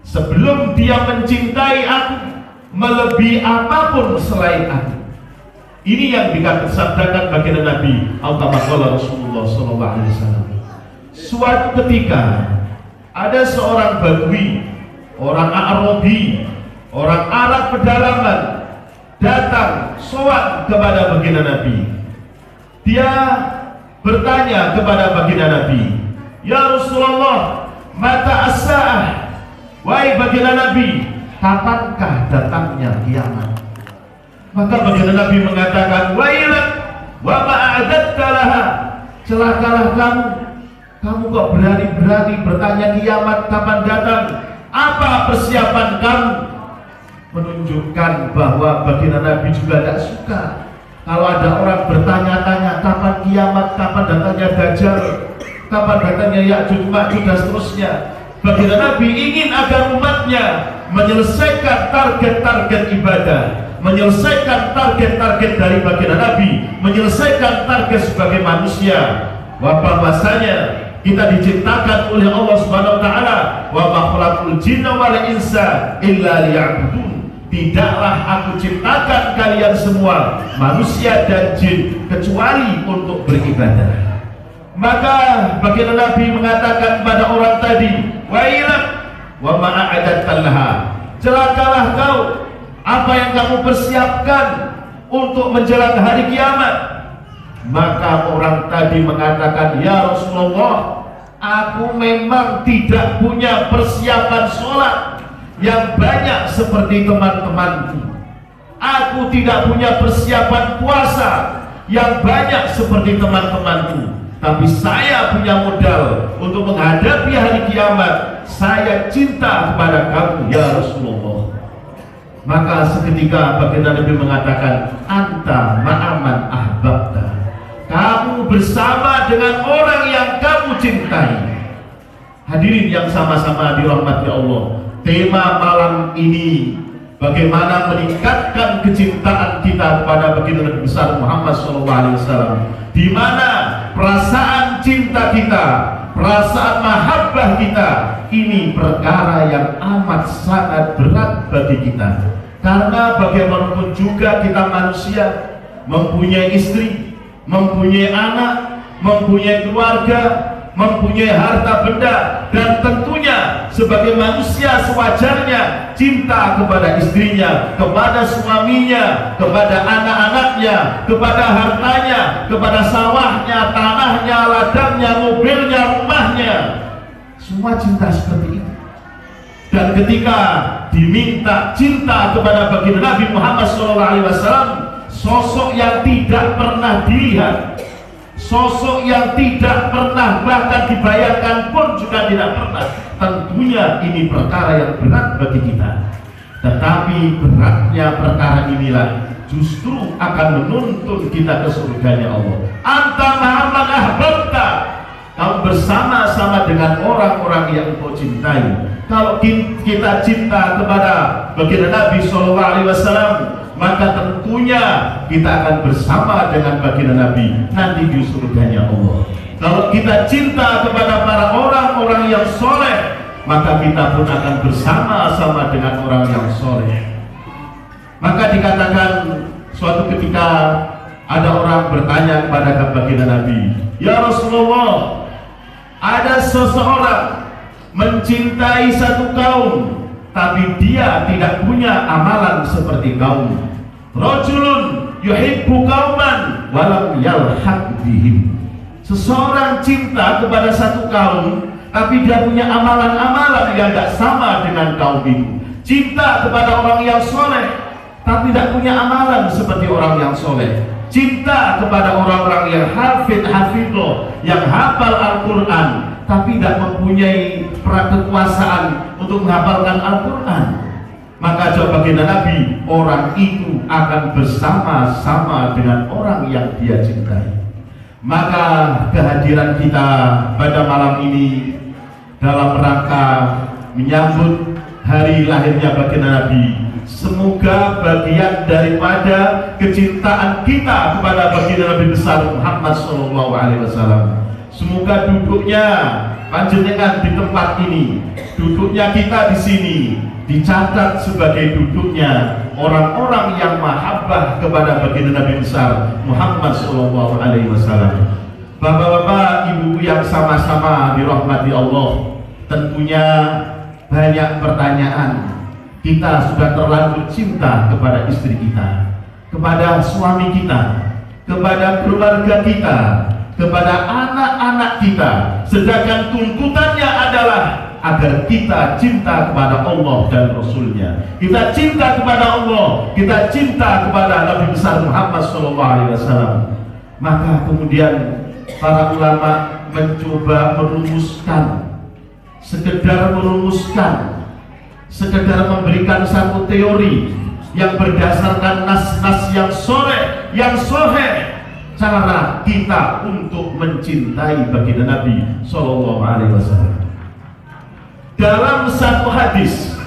sebelum dia mencintai aku melebihi apapun selain aku. Ini yang dikatakan baginda Nabi Al-Tabaqala Rasulullah SAW. Suatu ketika ada seorang Badui, orang Arabi, orang Arab pedalaman datang sowan kepada baginda Nabi. Dia bertanya kepada baginda Nabi, "Ya Rasulullah, mata as-sa'ah?" Wahai baginda Nabi, kapankah datangnya kiamat? Maka baginda Nabi mengatakan, "Wailak wa ma'adatta laha." Celakalah kamu kok berani-berani bertanya kiamat kapan datang? Apa persiapan kamu? Menunjukkan bahwa baginda Nabi juga tidak suka kalau ada orang bertanya-tanya kapan kiamat, kapan datangnya Dajjal, kapan datangnya Ya'juj Ma'juj dan seterusnya. Baginda Nabi ingin agar umatnya menyelesaikan target-target ibadah, menyelesaikan target-target dari baginda Nabi, menyelesaikan target sebagai manusia. Bahwasanya kita diciptakan oleh Allah Subhanahu wa taala, wa ma khalaqul jinna wal insa illa liya'budun. Tidaklah aku ciptakan kalian semua, manusia dan jin, kecuali untuk beribadah. Maka baginda Nabi mengatakan kepada orang tadi, "Wailak wa ma a'adatta laha." Celakalah kau, apa yang kamu persiapkan untuk menjelang hari kiamat? Maka orang tadi mengatakan, "Ya Rasulullah, aku memang tidak punya persiapan sholat yang banyak seperti teman-temanku. Aku tidak punya persiapan puasa yang banyak seperti teman-temanku. Tapi saya punya modal untuk menghadapi hari kiamat. Saya cinta kepada kamu, ya Rasulullah." Maka seketika baginda Nabi mengatakan, "Anta ma'aman ahbabta." Kamu bersama dengan orang yang kamu cintai. Hadirin yang sama-sama dirahmati Allah, tema malam ini bagaimana meningkatkan kecintaan kita kepada baginda Nabi besar Muhammad SAW, di mana perasaan cinta kita, perasaan mahabbah kita ini perkara yang amat sangat berat bagi kita. Karena bagaimanapun juga kita manusia, mempunyai istri, mempunyai anak, mempunyai keluarga, mempunyai harta benda, dan tentunya sebagai manusia sewajarnya cinta kepada istrinya, kepada suaminya, kepada anak-anaknya, kepada hartanya, kepada sawahnya, tanahnya, ladangnya, mobilnya, rumahnya. Semua cinta seperti itu. Dan ketika diminta cinta kepada baginda Nabi Muhammad SAW, sosok yang tidak pernah dilihat, sosok yang tidak pernah bahkan dibayangkan pun juga tidak pernah, tentunya ini perkara yang berat bagi kita. Tetapi beratnya perkara inilah justru akan menuntun kita ke surganya Allah. Anta ma'aman ahbabta, kamu bersama-sama dengan orang-orang yang kau cintai. Kalau kita cinta kepada baginda Nabi SAW, maka tentunya kita akan bersama dengan baginda Nabi nanti di surganya Allah. Kalau kita cinta kepada para orang-orang yang soleh, maka kita pun akan bersama-sama dengan orang yang soleh. Maka dikatakan suatu ketika ada orang bertanya kepada baginda Nabi, "Ya Rasulullah, ada seseorang mencintai satu kaum, tapi dia tidak punya amalan seperti kaum. Rajulun yuhibbu qauman walam yalhaq bihim." Seseorang cinta kepada satu kaum, tapi dia punya amalan-amalan yang tidak sama dengan kaum itu. Cinta kepada orang yang soleh, tapi tidak punya amalan seperti orang yang soleh. Cinta kepada orang-orang yang hafidhah, yang hafal Al-Quran, tapi tidak mempunyai kekuasaan untuk menghafalkan Al-Quran. Maka jawab baginda Nabi, orang itu akan bersama-sama dengan orang yang dia cintai. Maka kehadiran kita pada malam ini dalam rangka menyambut hari lahirnya baginda Nabi, semoga bagian daripada kecintaan kita kepada baginda Nabi besar Muhammad SAW, semoga duduknya panjenengan di tempat ini, duduknya kita di sini dicatat sebagai duduknya orang-orang yang mahabbah kepada baginda Nabi besar Muhammad Sallallahu Alaihi Wasallam. Bapak-bapak, ibu-ibu yang sama-sama dirahmati Allah, tentunya banyak pertanyaan. Kita sudah terlanjur cinta kepada istri kita, kepada suami kita, kepada keluarga kita, kepada anak-anak kita, sedangkan tuntutannya adalah agar kita cinta kepada Allah dan Rasulnya. Kita cinta kepada Allah, kita cinta kepada Nabi besar Muhammad SAW. Maka kemudian para ulama mencoba merumuskan, sekedar memberikan satu teori yang berdasarkan nas-nas yang sahih, cara kita untuk mencintai baginda Nabi SAW. Dalam satu hadis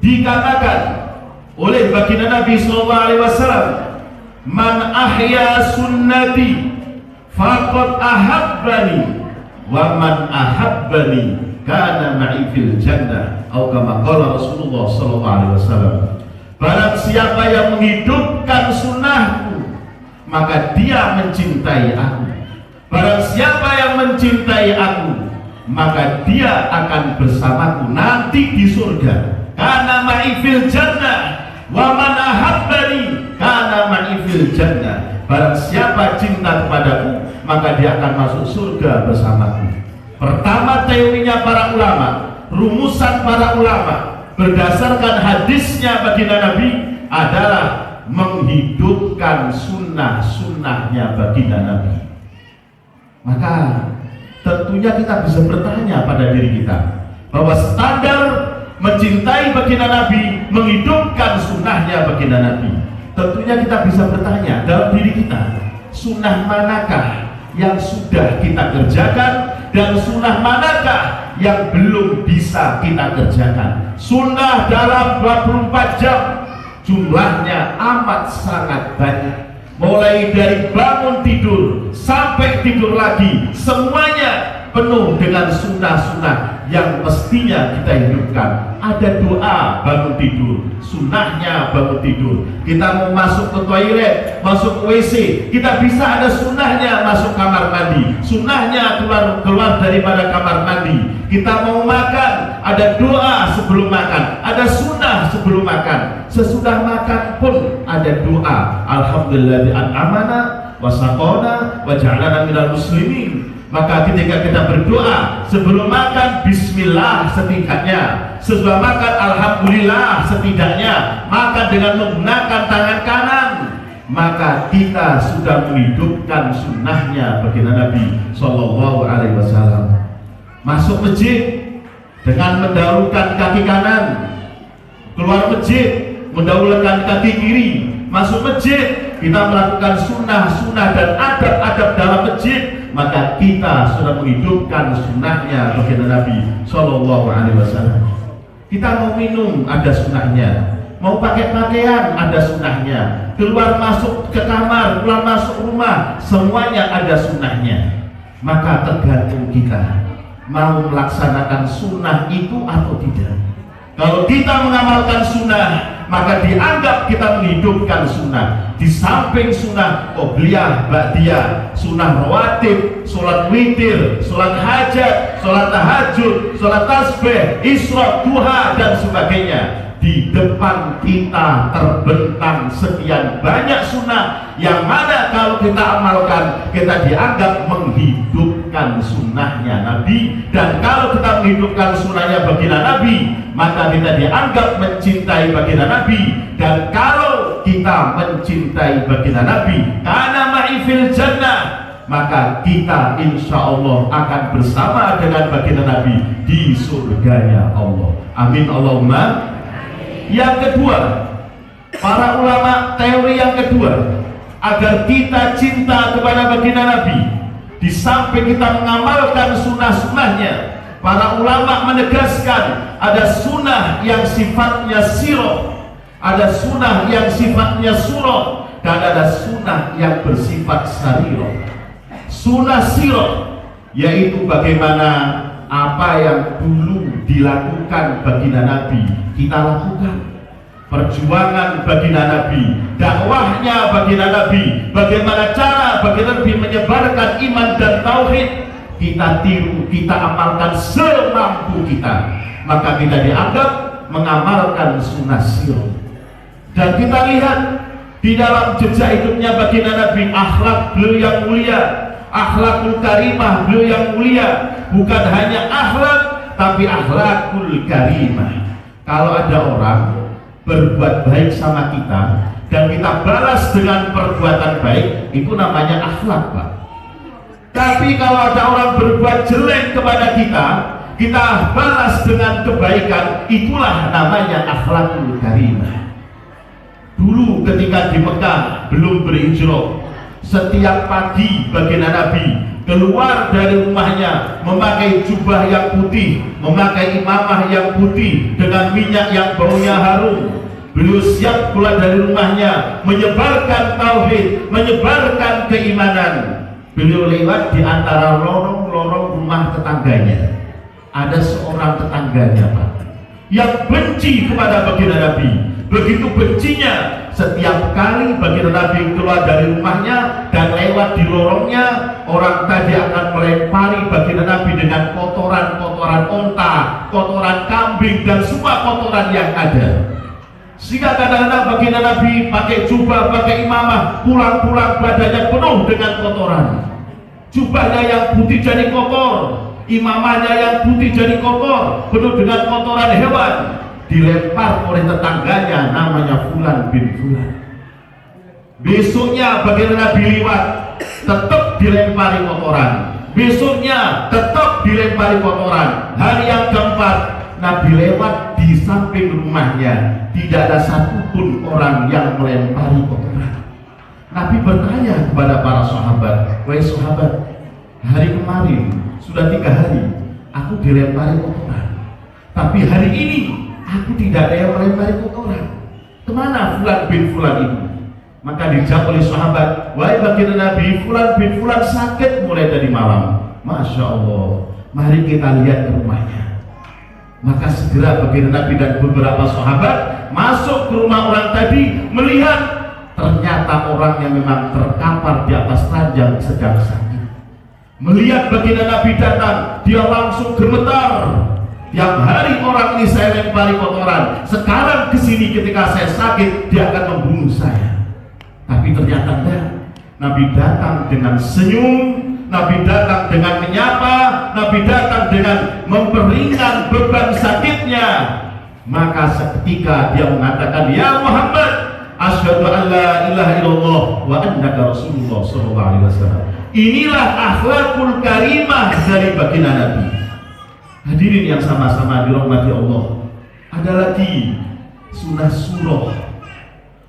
dikatakan oleh baginda Nabi SAW, man ahya sunnati faqad ahabbani wa man ahabbani kana ma'i fil jannah, atau kama qala Rasulullah SAW. Barang siapa yang menghidupkan sunnahku, maka dia mencintai aku. Barang siapa yang mencintai aku, maka dia akan bersamaku nanti di surga. Kana ma'i fil jannah wa man ahabbani kana ma'i fil jannah. Barang siapa cinta kepadaku, maka dia akan masuk surga bersamaku. Pertama teorinya para ulama, rumusan para ulama berdasarkan hadisnya baginda Nabi adalah menghidupkan sunnah-sunnahnya baginda Nabi. Maka tentunya kita bisa bertanya pada diri kita bahwa standar mencintai baginda Nabi, menghidupkan sunnahnya baginda Nabi. Tentunya kita bisa bertanya dalam diri kita, sunnah manakah yang sudah kita kerjakan dan sunnah manakah yang belum bisa kita kerjakan. Sunnah dalam 24 jam jumlahnya amat sangat banyak, mulai dari bangun tidur sampai tidur lagi, semuanya penuh dengan sunnah-sunnah yang mestinya kita hidupkan. Ada doa bangun tidur, sunnahnya bangun tidur. Kita mau masuk ke toilet, masuk ke WC, kita bisa ada sunnahnya masuk kamar mandi, sunnahnya keluar daripada kamar mandi. Kita mau makan, ada doa sebelum makan, ada sunnah sebelum makan. Sesudah makan pun ada doa, alhamdulillah an'amana wa saqona wa ja'alana minal muslimin. Maka ketika kita berdoa sebelum makan, bismillah setidaknya, sesudah makan alhamdulillah setidaknya, makan dengan menggunakan tangan kanan, maka kita sudah menghidupkan sunnahnya baginda Nabi Sallallahu Alaihi Wasallam. Masuk masjid dengan mendahulukan kaki kanan, keluar masjid mendahulukan kaki kiri. Masuk masjid kita melakukan sunnah-sunnah dan adab-adab dalam masjid, maka kita sudah menghidupkan sunnahnya baginda Nabi Sallallahu Alaihi Wasallam. Kita mau minum ada sunnahnya, mau pakai pakaian ada sunnahnya, keluar masuk ke kamar, keluar masuk rumah, semuanya ada sunnahnya. Maka tergantung kita mau melaksanakan sunnah itu atau tidak. Kalau kita mengamalkan sunnah, maka dianggap kita menghidupkan sunnah. Di samping sunnah qobliyah, ba'diyah, sunnah rawatib, sholat witir, sholat hajat, sholat tahajud, sholat tasbih, isra, duha, dan sebagainya. Di depan kita terbentang sekian banyak sunnah yang mana kalau kita amalkan, kita dianggap menghidupkan sunnahnya Nabi. Dan kalau kita menghidupkan sunnahnya baginda Nabi, maka kita dianggap mencintai baginda Nabi. Dan kalau kita mencintai baginda Nabi, karena ma'ifil jannah, maka kita insya Allah akan bersama dengan baginda Nabi di surganya Allah. Amin Allahumma. Yang kedua, para ulama teori yang kedua, agar kita cinta kepada baginda Nabi, di samping kita mengamalkan sunnah-sunnahnya, para ulama menegaskan ada sunnah yang sifatnya sirah, ada sunnah yang sifatnya surah, dan ada sunnah yang bersifat sarirah. Sunnah sirah yaitu bagaimana Apa yang dulu dilakukan baginda Nabi kita lakukan. Perjuangan baginda Nabi, dakwahnya baginda Nabi, bagaimana cara baginda Nabi menyebarkan iman dan tauhid, kita tiru, kita amalkan semampu kita, maka kita dianggap mengamalkan sunnah sirah. Dan kita lihat di dalam jejak hidupnya baginda Nabi, akhlak beliau yang mulia, akhlakul karimah beliau yang mulia, bukan hanya akhlak tapi akhlakul karimah. Kalau ada orang berbuat baik sama kita dan kita balas dengan perbuatan baik, itu namanya akhlak, Pak. Tapi kalau ada orang berbuat jelek kepada kita, kita balas dengan kebaikan, itulah namanya akhlakul karimah. Dulu ketika di Mekah belum berhijrah, setiap pagi baginda Nabi keluar dari rumahnya memakai jubah yang putih, memakai imamah yang putih dengan minyak yang baunya harum. Beliau siap keluar dari rumahnya menyebarkan tauhid, menyebarkan keimanan. Beliau lewat di antara lorong-lorong rumah tetangganya. Ada seorang tetangganya, Pak, yang benci kepada baginda Nabi. Begitu bencinya, setiap kali baginda Nabi keluar dari rumahnya dan lewat di lorongnya, orang tadi akan melempari baginda Nabi dengan kotoran-kotoran onta, kotoran kambing, dan semua kotoran yang ada. Sehingga kadang-kadang baginda Nabi pakai jubah, pakai imamah, pulang-pulang badannya penuh dengan kotoran. Jubahnya yang putih jadi kotor, imamahnya yang putih jadi kotor, penuh dengan kotoran hewan. Dilempar oleh tetangganya namanya Fulan bin Fulan. Besoknya baginda Nabi lewat, tetap dilempari kotoran. Besoknya tetap dilempari kotoran. Hari yang keempat Nabi lewat di samping rumahnya, tidak ada satupun orang yang melempari kotoran. Nabi bertanya kepada para sahabat, wahai sahabat, hari kemarin sudah 3 hari aku dilempari kotoran, tapi hari ini aku tidak ada yang melempari kotoran. Kemana Fulan bin Fulan itu? Maka dijawab oleh sahabat, wahai baginda Nabi, Fulan bin Fulan sakit mulai dari malam. Masya Allah, mari kita lihat ke rumahnya. Maka segera baginda Nabi dan beberapa sahabat masuk ke rumah orang tadi, melihat ternyata orang yang memang terkapar di atas ranjang sedang sakit. Melihat baginda Nabi datang, dia langsung gemetar. Tiap hari orang ini saya lempari kotoran, sekarang kesini ketika saya sakit dia akan membunuh saya. Tapi ternyata enggak. Nabi datang dengan senyum, Nabi datang dengan menyapa, Nabi datang dengan memperingan beban sakitnya. Maka seketika dia mengatakan, ya Muhammad, asyhadu an la ilaha illallah wa annaka rasulullah sallallahu alaihi wasallam. Inilah akhlakul karimah dari baginda Nabi. Hadirin yang sama-sama dirahmati Allah, ada lagi sunnah surah,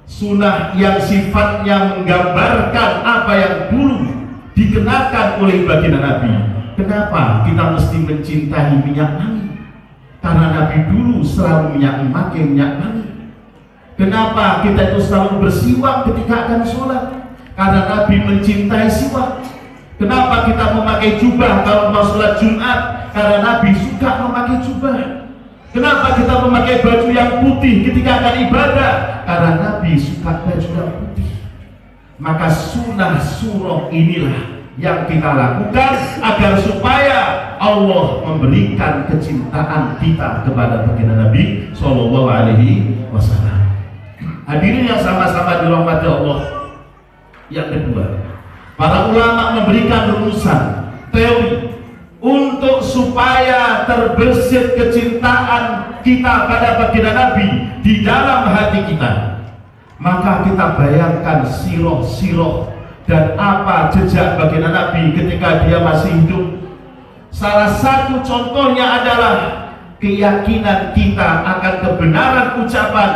sunnah yang sifatnya menggambarkan apa yang dulu dikenakan oleh baginda Nabi. Kenapa kita mesti mencintai minyak wangi? Karena Nabi dulu selalu memakai minyak wangi. Kenapa kita itu selalu bersiwak ketika akan sholat? Karena Nabi mencintai siwak. Kenapa kita memakai jubah kalau mau sholat Jumat? Karena Nabi suka memakai jubah. Kenapa kita memakai baju yang putih ketika akan ibadah? Karena Nabi suka baju yang putih. Maka sunnah surah inilah yang kita lakukan agar supaya Allah memberikan kecintaan kita kepada baginda Nabi Shallallahu Alaihi Wasallam. Hadirin yang sama-sama dirahmati Allah. Yang kedua, para ulama memberikan rumusan teori untuk supaya terbersit kecintaan kita pada baginda Nabi di dalam hati kita. Maka kita bayangkan sirah-sirah dan apa jejak baginda Nabi ketika dia masih hidup. Salah satu contohnya adalah keyakinan kita akan kebenaran ucapan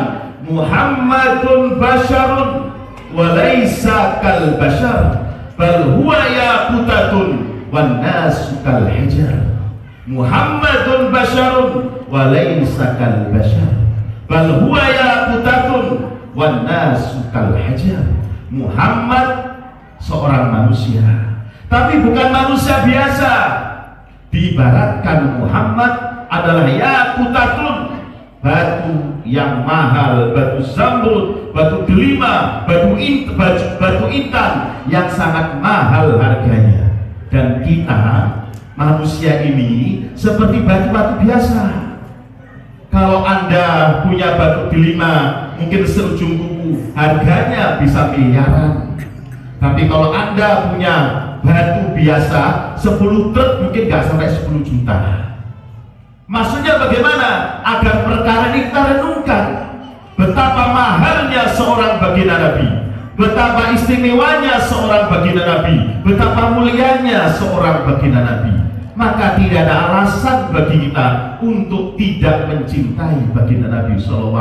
Muhammadun basyarun wa laisa kal bashar bal huwa yaqutatun wan nasu kal hajar. Muhammadun basyarun wa laisa kal bashar bal huwa yaqutatun wan nasu kal hajar. Muhammad seorang manusia, tapi bukan manusia biasa. Diibaratkan Muhammad adalah yakutatun, batu yang mahal, batu zamrud, batu delima, batu intan yang sangat mahal harganya. Dan kita manusia ini seperti batu-batu biasa. Kalau Anda punya batu delima mungkin seujung kuku, harganya bisa miliaran. Tapi kalau Anda punya batu biasa 10 truk mungkin nggak sampai 10 juta. Maksudnya bagaimana? Agar perkara ini kita renungkan betapa mahalnya seorang baginda Nabi, betapa istimewanya seorang baginda Nabi, betapa mulianya seorang baginda Nabi. Maka tidak ada alasan bagi kita untuk tidak mencintai baginda Nabi SAW.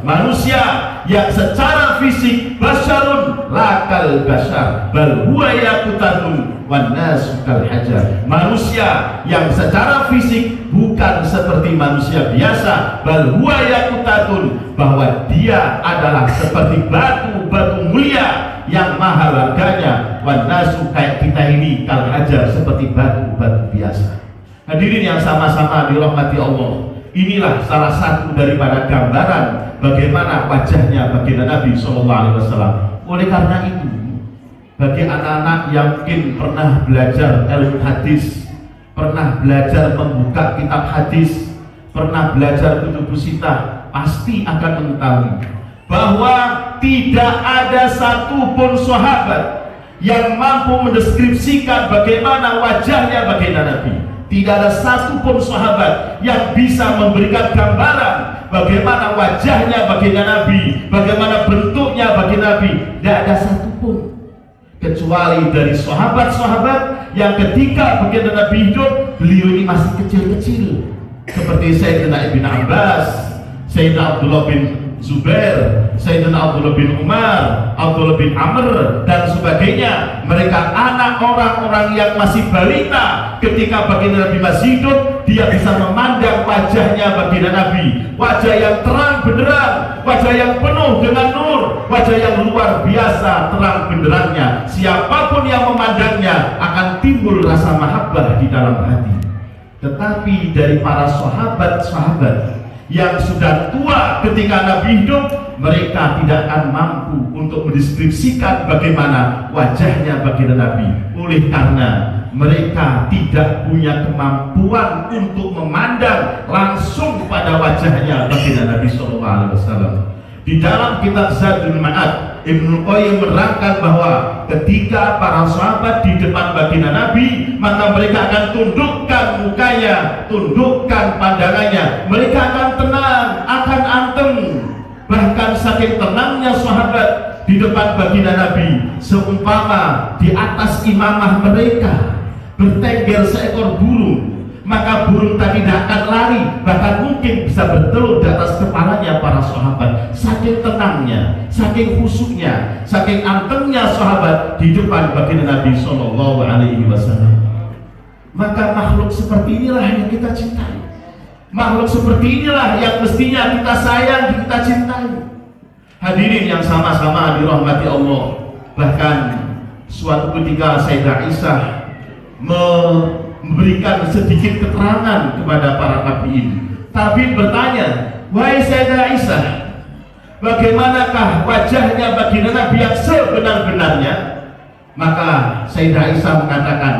Manusia yang secara fisik basyarun lakal basyar, bal huwa yakutatun wan nasu kal hajar. Manusia yang secara fisik bukan seperti manusia biasa, bal huwa yakutatun, bahwa dia adalah seperti batu-batu mulia yang mahal harganya, wan nasu kayak kita ini kal hajar, seperti batu-batu biasa. Hadirin yang sama-sama dirahmati Allah, inilah salah satu daripada gambaran bagaimana wajahnya baginda Nabi SAW. Oleh karena itu, bagi anak-anak yang mungkin pernah belajar ilmu hadis, pernah belajar membuka kitab hadis, pernah belajar kutubus sittah, pasti akan mengetahui bahwa tidak ada satupun sahabat yang mampu mendeskripsikan bagaimana wajahnya baginda Nabi. Tidak ada satupun sahabat yang bisa memberikan gambaran bagaimana wajahnya baginda Nabi, bagaimana bentuknya baginda Nabi. Tidak ada satupun, kecuali dari sahabat-sahabat yang ketika baginda Nabi hidup, beliau ini masih kecil-kecil, seperti Sayyidina Ibn Abbas, Sayyidina Abdullah bin Zubair, Sayyidina Abdullah bin Umar, Abdullah bin Amr, dan sebagainya. Mereka anak orang-orang yang masih balita ketika baginda Nabi masih hidup. Dia bisa memandang wajahnya baginda Nabi, wajah yang terang benderang, wajah yang penuh dengan nur, wajah yang luar biasa terang benderangnya. Siapapun yang memandangnya akan timbul rasa mahabbah di dalam hati. Tetapi dari para sahabat-sahabat yang sudah tua ketika Nabi hidup, mereka tidak akan mampu untuk mendeskripsikan bagaimana wajahnya baginda Nabi. Oleh karena mereka tidak punya kemampuan untuk memandang langsung pada wajahnya baginda Nabi SAW. Di dalam kitab Zadul Ma'ad, Ibnu Qayyim menerangkan bahwa ketika para sahabat di depan baginda Nabi, maka mereka akan tundukkan mukanya, tundukkan pandangannya, mereka akan tenang, akan anteng. Bahkan saking tenangnya sahabat di depan baginda Nabi, seumpama di atas imamah mereka bertengger seekor burung, maka burung tadi tidak akan lari, bahkan mungkin bisa bertelur di atas kepalanya para sahabat. Saking tenangnya, saking khusyuknya, saking antengnya sahabat di depan baginda Nabi SAW. Maka makhluk seperti inilah yang kita cintai, makhluk seperti inilah yang mestinya kita sayang, kita cintai. Hadirin yang sama-sama dirahmati Allah. Bahkan suatu ketika Sayyidah Aisyah memberikan sedikit keterangan kepada para tabi'in. Tabi'in bertanya, wahai Sayyidah Aisyah, bagaimanakah wajahnya baginda Nabi yang sebenar-benarnya? Maka Sayyidah Aisyah mengatakan,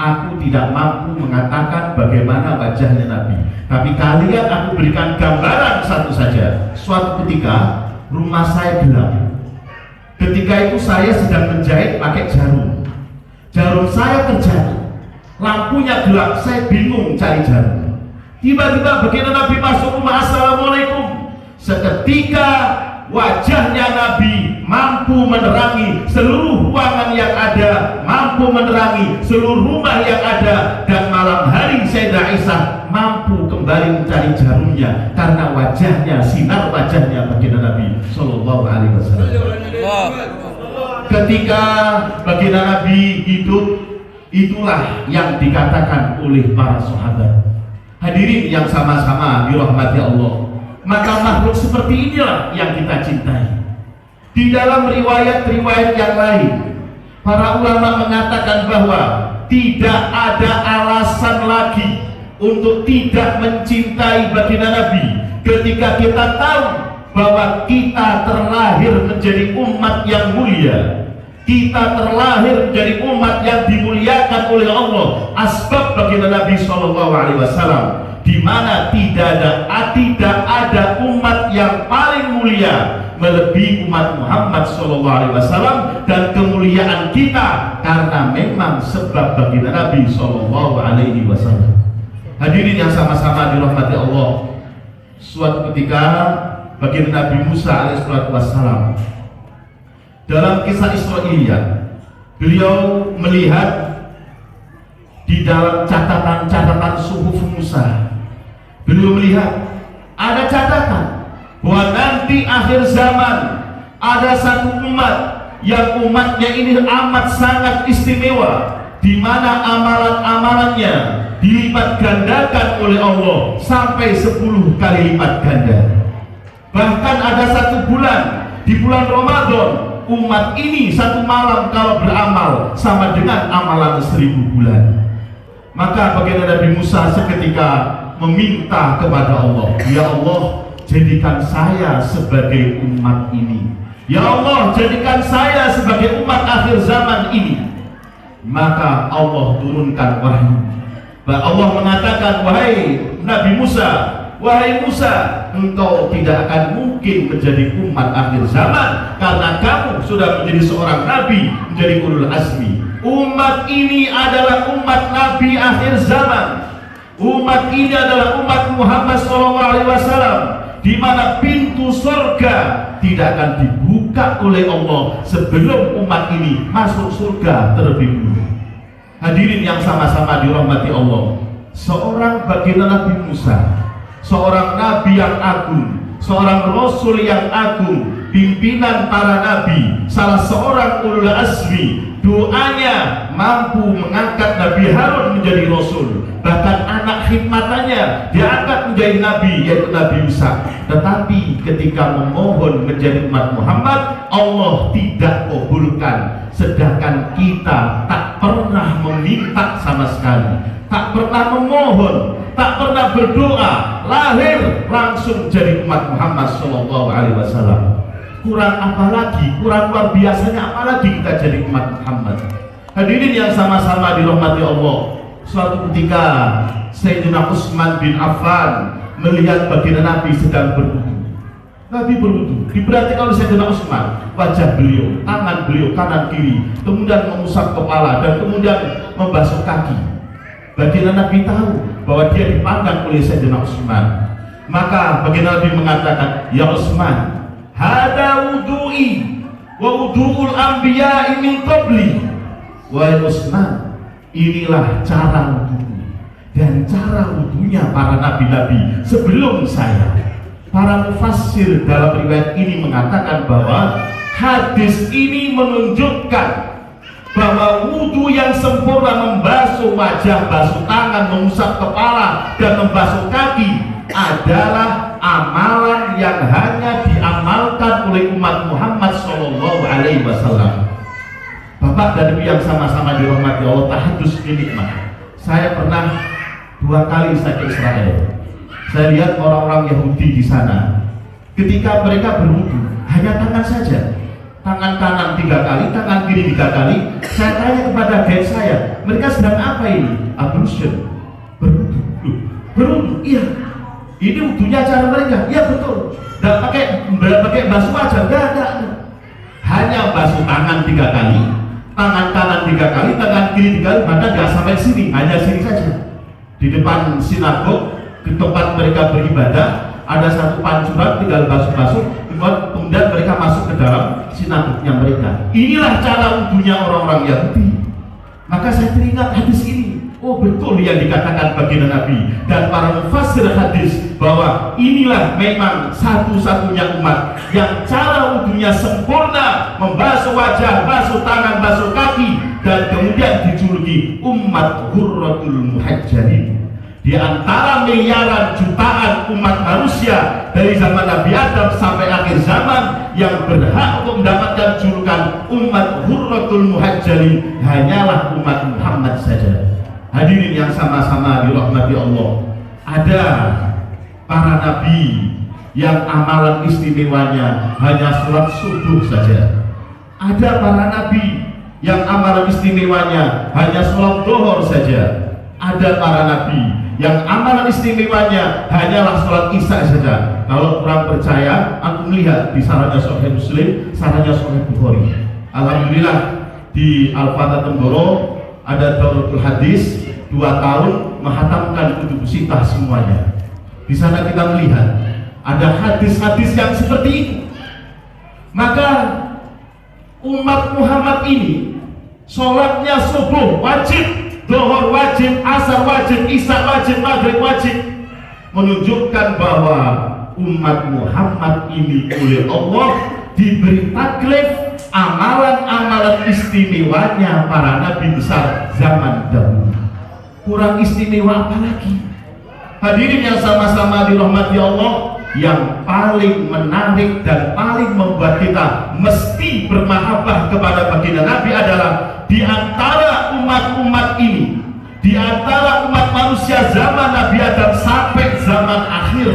aku tidak mampu mengatakan bagaimana wajahnya Nabi, tapi kalian aku berikan gambaran satu saja. Suatu ketika rumah saya gelap. Ketika itu saya sedang menjahit pakai jarum. Jarum saya terjatuh, lampunya gelap, saya bingung cari jarum. Tiba-tiba baginda Nabi masuk rumah, assalamualaikum. Seketika wajahnya Nabi mampu menerangi seluruh ruangan yang ada, mampu menerangi seluruh rumah yang ada. Dan malam hari Sayyidah Aisyah mampu kembali mencari jarumnya karena wajahnya, sinar wajahnya baginda Nabi SAW. Ketika baginda Nabi hidup, itulah yang dikatakan oleh para sahabat. Hadirin yang sama-sama dirahmati Allah, maka makhluk seperti inilah yang kita cintai. Di dalam riwayat-riwayat yang lain, para ulama mengatakan bahwa tidak ada alasan lagi untuk tidak mencintai baginda Nabi ketika kita tahu bahwa kita terlahir menjadi umat yang mulia, kita terlahir menjadi umat yang dimuliakan oleh Allah. Asbab baginda Nabi SAW, di mana tidak ada umat yang paling mulia melebihi umat Muhammad SAW, dan kemuliaan kita karena memang sebab baginda Nabi SAW. Hadirin yang sama-sama dirahmati Allah, suatu ketika baginda Nabi Musa alaihissalam dalam kisah Israiliyah, beliau melihat di dalam catatan suhuf Musa, beliau melihat ada catatan bahwa nanti akhir zaman ada satu umat yang umatnya ini amat sangat istimewa, di mana amalan-amalannya dilipat gandakan oleh Allah sampai 10 kali lipat ganda. Bahkan ada satu bulan, di bulan Ramadan, umat ini satu malam kalau beramal sama dengan amalan 1000 bulan. Maka baginda Nabi Musa seketika meminta kepada Allah, ya Allah, jadikan saya sebagai umat ini. Ya Allah, jadikan saya sebagai umat akhir zaman ini. Maka Allah turunkan wahyu. Allah mengatakan, wahai Nabi Musa, wahai Musa, engkau tidak akan mungkin menjadi umat akhir zaman karena kamu sudah menjadi seorang nabi, menjadi ulul azmi. Umat ini adalah umat Nabi akhir zaman. Umat ini adalah umat Muhammad SAW, di mana pintu surga tidak akan dibuka oleh Allah sebelum umat ini masuk surga terlebih dulu. Hadirin yang sama-sama dirahmati Allah, seorang baginda Nabi Musa, seorang nabi yang agung, seorang rasul yang agung, pimpinan para nabi, salah seorang ulul azmi, doanya mampu mengangkat Nabi Harun menjadi rasul. Bahkan anak khidmatannya diangkat menjadi nabi, yaitu Nabi Musa. Tetapi ketika memohon menjadi umat Muhammad, Allah tidak kabulkan. Sedangkan kita tak pernah meminta sama sekali, tak pernah memohon, tak pernah berdoa, lahir langsung jadi umat Muhammad SAW. Kurang apa lagi, kurang luar biasanya apalagi kita jadi umat Muhammad. Hadirin yang sama-sama dirahmati Allah, suatu ketika Sayyidina Utsman bin Affan melihat baginda Nabi sedang berwudu. Nabi berwudu, diperhatikan oleh Sayyidina Utsman, wajah beliau, tangan beliau kanan kiri, kemudian mengusap kepala dan kemudian membasuh kaki. Baginda Nabi tahu bahwa dia dipandang oleh Sayyidina Utsman. Maka baginda Nabi mengatakan, ya Utsman, hada wudu'i wa wudu'ul anbiya'i min qabli. Wahai Utsman, inilah cara wudu dan cara wudunya para nabi-nabi sebelum saya. Para mufassir dalam riwayat ini mengatakan bahwa hadis ini menunjukkan bahwa wudu yang sempurna, membasuh wajah, basuh tangan, mengusap kepala dan membasuh kaki adalah amalan yang hanya diamalkan oleh umat Muhammad SAW. Bapak dan Ibu yang sama-sama dirahmati Allah, tahadus nikmat. Saya pernah 2 kali saya ke Israel. Saya lihat orang-orang Yahudi di sana. Ketika mereka berwudu, hanya tangan saja. Tangan kanan 3 kali, tangan kiri 3 kali. Saya tanya kepada guide saya, mereka sedang apa ini? Ablution, berwudu. Berwudu, iya. Ini wudunya cara mereka, iya betul. Tidak pakai basuh wajah, enggak. Hanya basuh tangan 3 kali, tangan kanan 3 kali, tangan kiri 3 kali, bahkan tidak sampai sini, hanya sini saja. Di depan sinagog, di tempat mereka beribadah, ada satu pancuran, tinggal basuh-basuh, kemudian mereka masuk ke dalam sinagognya mereka. Inilah cara wudunya orang-orang Yahudi. Maka saya teringat hadis ini. Oh, betul yang dikatakan baginda Nabi dan para mufassir hadis, bahwa inilah memang satu-satunya umat yang cara wudunya sempurna, membasuh wajah, basuh tangan, basuh kaki, dan kemudian dijuluki umat Ghurratul Muhajjalin. Di antara miliaran jutaan umat manusia dari zaman Nabi Adam sampai akhir zaman yang berhak untuk mendapatkan julukan umat Hurratul Muhajjalin hanyalah umat Muhammad saja. Hadirin yang sama-sama dirahmati Allah, ada para nabi yang amalan istimewanya hanya sholat subuh saja. Ada para nabi yang amalan istimewanya hanya sholat duhur saja. Ada para nabi yang amalan istimewanya hanyalah sholat isya saja. Kalau kurang percaya, aku melihat di sanadnya Sahih Muslim, sanadnya Sahih Bukhari. Alhamdulillah di Al-Fatah Temboro ada Dauratul Hadis 2 tahun menghatamkan kutub sitah semuanya. Di sana kita melihat ada hadis-hadis yang seperti itu. Maka umat Muhammad ini sholatnya subuh wajib, Zuhur wajib, asar wajib, isya wajib, maghrib wajib, menunjukkan bahwa umat Muhammad ini oleh Allah diberi taklif amalan-amalan istimewanya para nabi besar zaman dahulu. Kurang istimewa apa lagi? Hadirin yang sama-sama dirahmati Allah, yang paling menarik dan paling membuat kita mesti bermahabbah kepada baginda Nabi adalah di antara umat-umat ini, di antara umat manusia zaman Nabi Adam sampai zaman akhir,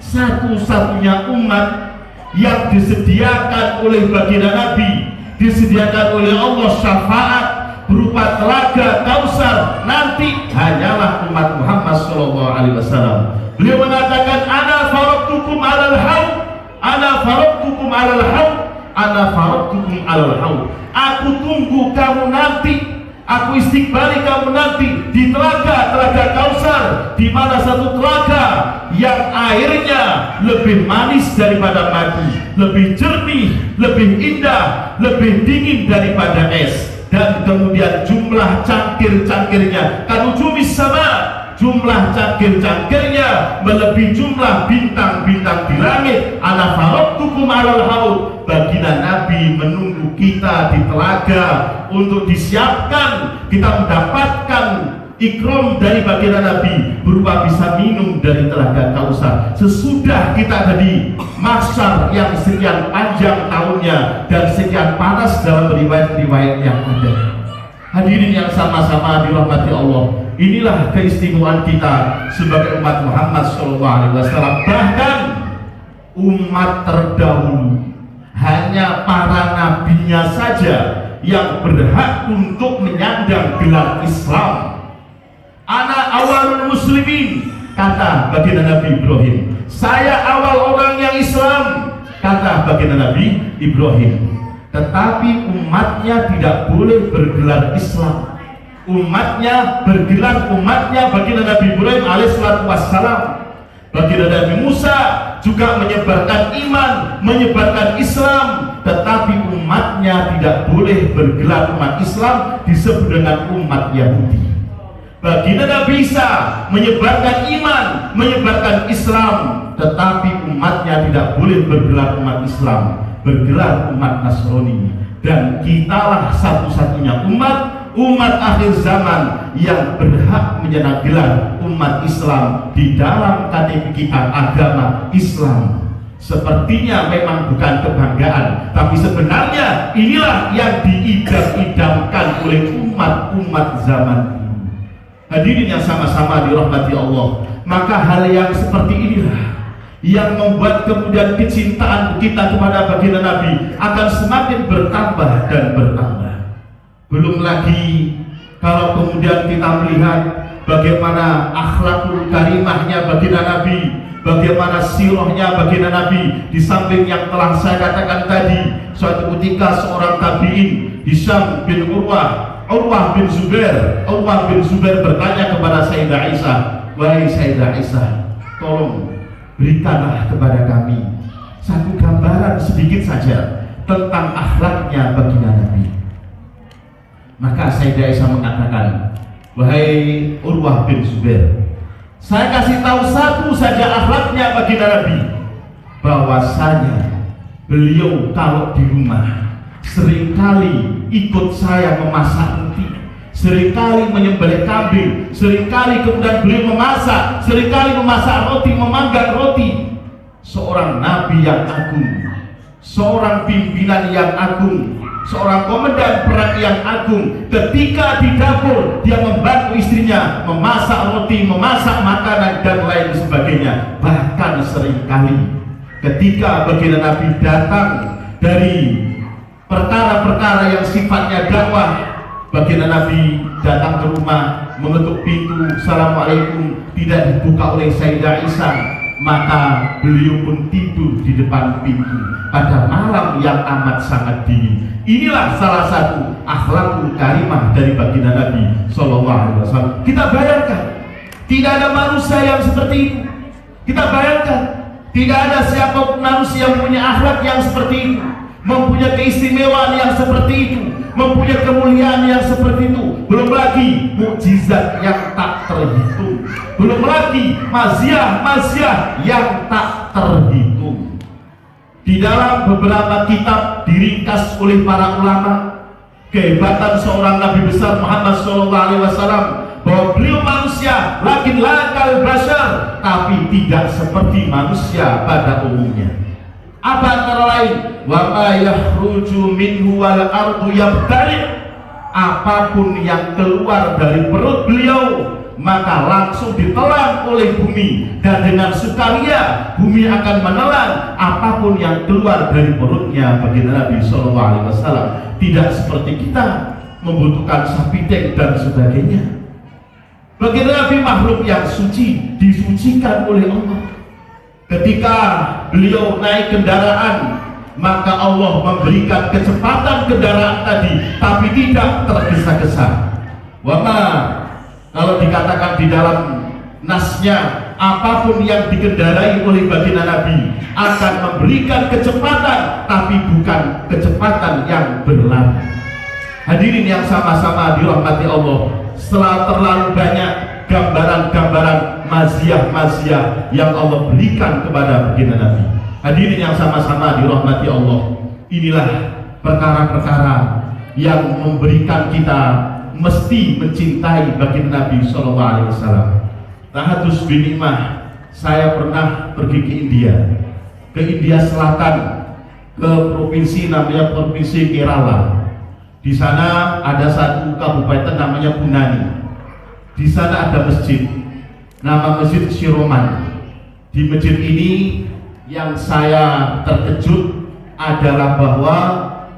satu-satunya umat yang disediakan oleh baginda Nabi, disediakan oleh Allah syafaat berupa telaga Kausar nanti hanyalah umat Muhammad SAW. Beliau mengatakan, ana faradtukum alal haud, ana faradtukum alal haud, ana faradtukum alal haud. Aku tunggu kamu nanti, aku istiqbali kamu nanti di telaga Kausar, di mana satu telaga yang airnya lebih manis daripada madu, lebih jernih, lebih indah, lebih dingin daripada es. Dan kemudian jumlah cangkir-cangkirnya kanujumis sama, jumlah cangkir-cangkirnya melebihi jumlah bintang-bintang di langit. Ana faradtukum alal haud. Baginda Nabi menunggu kita di telaga untuk disiapkan kita mendapatkan ikram dari baginda Nabi berupa bisa minum dari telaga Kausar. Sesudah kita ada di mahsyar yang sekian panjang tahunnya dan sekian panas dalam riwayat-riwayat yang ada. Hadirin yang sama-sama dirahmati Allah, inilah keistimewaan kita sebagai umat Muhammad SAW. Bahkan umat terdahulu hanya para nabinya saja yang berhak untuk menyandang gelar Islam. Ana awalul muslimin, kata baginda Nabi Ibrahim. Saya awal orang yang Islam, kata baginda Nabi Ibrahim. Tetapi umatnya tidak boleh bergelar Islam. Umatnya bergelar umatnya baginda Nabi Ibrahim alaihissalam. Baginda Nabi Musa juga menyebarkan iman, menyebarkan Islam, tetapi umatnya tidak boleh bergelar umat Islam, disebut dengan umat Yahudi. Baginda Nabi Isa menyebarkan iman, menyebarkan Islam, tetapi umatnya tidak boleh bergelar umat Islam, bergelar umat Nasrani. Dan kitalah satu-satunya umat akhir zaman yang berhak menyandang gelar umat Islam di dalam KTP kita, agama Islam. Sepertinya memang bukan kebanggaan, tapi sebenarnya inilah yang diidam-idamkan oleh umat-umat zaman ini. Hadirin yang sama-sama dirahmati Allah, maka hal yang seperti inilah yang membuat kemudian kecintaan kita kepada baginda Nabi akan semakin bertambah dan bertambah. Belum lagi kalau kemudian kita melihat bagaimana akhlakul karimahnya baginda Nabi, bagaimana sirahnya baginda Nabi. Di samping yang telah saya katakan tadi, suatu ketika seorang tabi'in Hisham bin Urwah bin Zubair bertanya kepada Sayyidah Aisyah, wahai Sayyidah Aisyah, tolong berikanlah kepada kami satu gambaran sedikit saja tentang akhlaknya baginda Nabi. Maka Sayyidah Aisyah mengatakan, wahai Urwah bin Zubair, saya kasih tahu satu saja akhlaknya baginda Nabi, bahwasanya beliau kalau di rumah seringkali ikut saya memasak roti, seringkali menyembelih kambing, seringkali kemudian beliau memasak, seringkali memasak roti, memanggang roti. Seorang nabi yang agung, seorang pimpinan yang agung, seorang komandan perang yang agung, ketika di dapur dia membantu istrinya memasak roti, memasak makanan dan lain sebagainya. Bahkan seringkali ketika baginda Nabi datang dari perkara-perkara yang sifatnya dakwah, baginda Nabi datang ke rumah, mengetuk pintu, assalamualaikum, tidak dibuka oleh Sayyidah Aisyah, maka beliau pun tidur di depan pintu pada malam yang amat sangat dingin. Inilah salah satu akhlakul karimah dari baginda Nabi Sallallahu Alaihi Wasallam. Kita bayangkan, tidak ada manusia yang seperti itu. Kita bayangkan, tidak ada siapa manusia yang punya akhlak yang seperti itu, mempunyai keistimewaan yang seperti itu, mempunyai kemuliaan yang seperti itu. Belum lagi mukjizat yang tak terhitung, belum lagi maziah yang tak terhitung. Di dalam beberapa kitab diringkas oleh para ulama kehebatan seorang Nabi besar Muhammad SAW, bahwa beliau manusia lakin lakal bashar, tapi tidak seperti manusia pada umumnya. Apa antara lain? Wa ma yakhruju minhu wal ardu yabtali', apapun yang keluar dari perut beliau maka langsung ditelan oleh bumi, dan dengan sukaria bumi akan menelan apapun yang keluar dari perutnya baginda Nabi Sallallahu Alaihi Wasallam. Tidak seperti kita membutuhkan sapitek dan sebagainya. Baginda Nabi makhluk yang suci, disucikan oleh Allah. Ketika beliau naik kendaraan, maka Allah memberikan kecepatan kendaraan tadi, tapi tidak tergesa-gesa. Wama, kalau dikatakan di dalam nasnya, apapun yang dikendarai oleh baginda Nabi akan memberikan kecepatan, tapi bukan kecepatan yang berlari. Hadirin yang sama-sama dirahmati Allah, setelah terlalu banyak gambaran-gambaran maziah yang Allah berikan kepada baginda Nabi, hadirin yang sama-sama dirahmati Allah, inilah perkara-perkara yang memberikan kita mesti mencintai baginda Nabi Sallallahu Alaihi Wasallam. Tahadus bin Imah, saya pernah pergi ke India Selatan, ke provinsi namanya provinsi Kerala. Di sana ada satu kabupaten namanya Punani. Di sana ada masjid, nama Masjid Shiroman. Di masjid ini yang saya terkejut adalah bahwa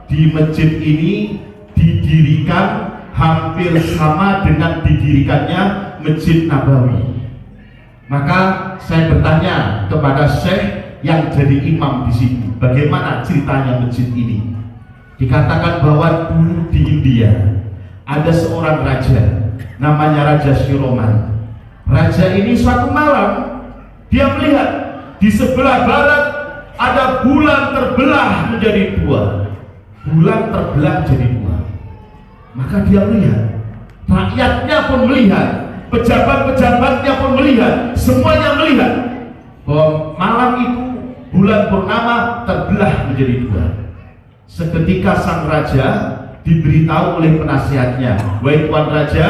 di masjid ini didirikan hampir sama dengan didirikannya Masjid Nabawi. Maka saya bertanya kepada Syekh yang jadi imam di sini, bagaimana ceritanya masjid ini? Dikatakan bahwa dulu di India ada seorang raja, namanya Raja Shiroman. Raja ini suatu malam dia melihat di sebelah barat ada bulan terbelah menjadi dua. Bulan terbelah jadi dua. Maka dia melihat, rakyatnya pun melihat, pejabat-pejabatnya pun melihat, semuanya melihat bahwa malam itu bulan purnama terbelah menjadi dua. Seketika sang raja diberitahu oleh penasihatnya, wahai tuan raja,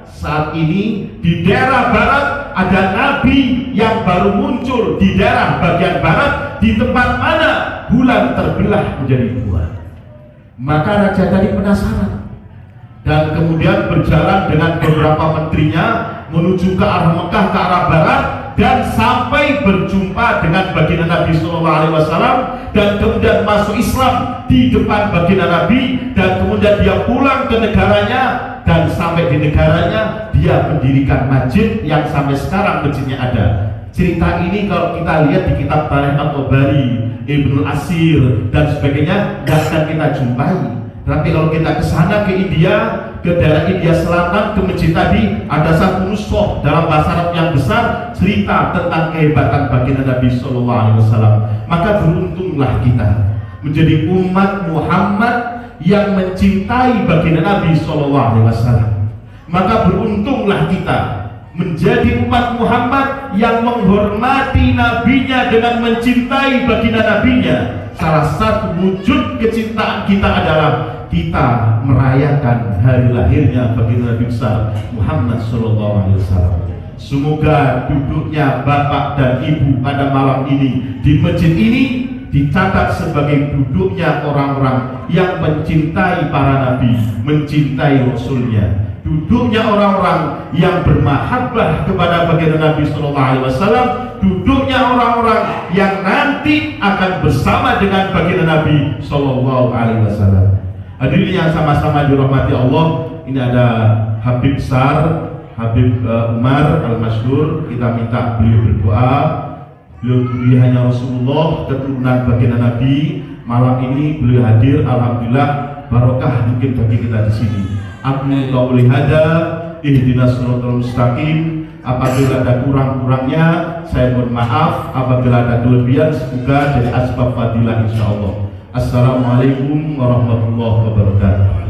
saat ini di daerah barat ada nabi yang baru muncul di daerah bagian barat, di tempat mana bulan terbelah menjadi dua. Maka raja tadi penasaran dan kemudian berjalan dengan beberapa menterinya menuju ke arah Mekah, ke arah barat, dan sampai berjumpa dengan baginda Nabi Sallallahu Alaihi Wasallam, dan kemudian masuk Islam di depan baginda Nabi, dan kemudian dia pulang ke negaranya, dan sampai di negaranya dia mendirikan masjid yang sampai sekarang masjidnya ada. Cerita ini kalau kita lihat di kitab Tarikh At-Tabari, Ibnu Asir dan sebagainya tidak akan kita jumpai. Tapi kalau kita ke sana, ke India, ke daerah India Selatan, ke masjid tadi, ada satu nuskhoh dalam bahasa Arab yang besar cerita tentang kehebatan baginda Nabi Sallallahu Alaihi Wasallam. Maka beruntunglah kita menjadi umat Muhammad yang mencintai baginda Nabi Sallallahu Alaihi Wasallam. Maka beruntunglah kita menjadi umat Muhammad yang menghormati nabinya dengan mencintai baginda nabinya. Salah satu wujud kecintaan kita adalah kita merayakan hari lahirnya baginda Nabi besar Muhammad SAW. Semoga duduknya bapak dan ibu pada malam ini di masjid ini dicatat sebagai duduknya orang-orang yang mencintai para nabi, mencintai rasulnya. Duduknya orang-orang yang bermahabbah kepada baginda Nabi SAW, duduknya orang-orang yang nanti akan bersama dengan baginda Nabi SAW. Hadirin yang sama-sama dirahmati Allah, ini ada Habib Sar, Habib Umar Al-Masyhur. Kita minta beliau berdoa. Beliau hanya Rasulullah, keturunan baginda Nabi. Malam ini beliau hadir, alhamdulillah barokah mungkin bagi kita di sini. Aku qauli hada ihdinas siratal mustaqim. Apabila ada kurang-kurangnya saya mohon maaf, apabila ada kelebihan semoga jadi asbab fadilah insyaallah. Assalamualaikum warahmatullahi wabarakatuh.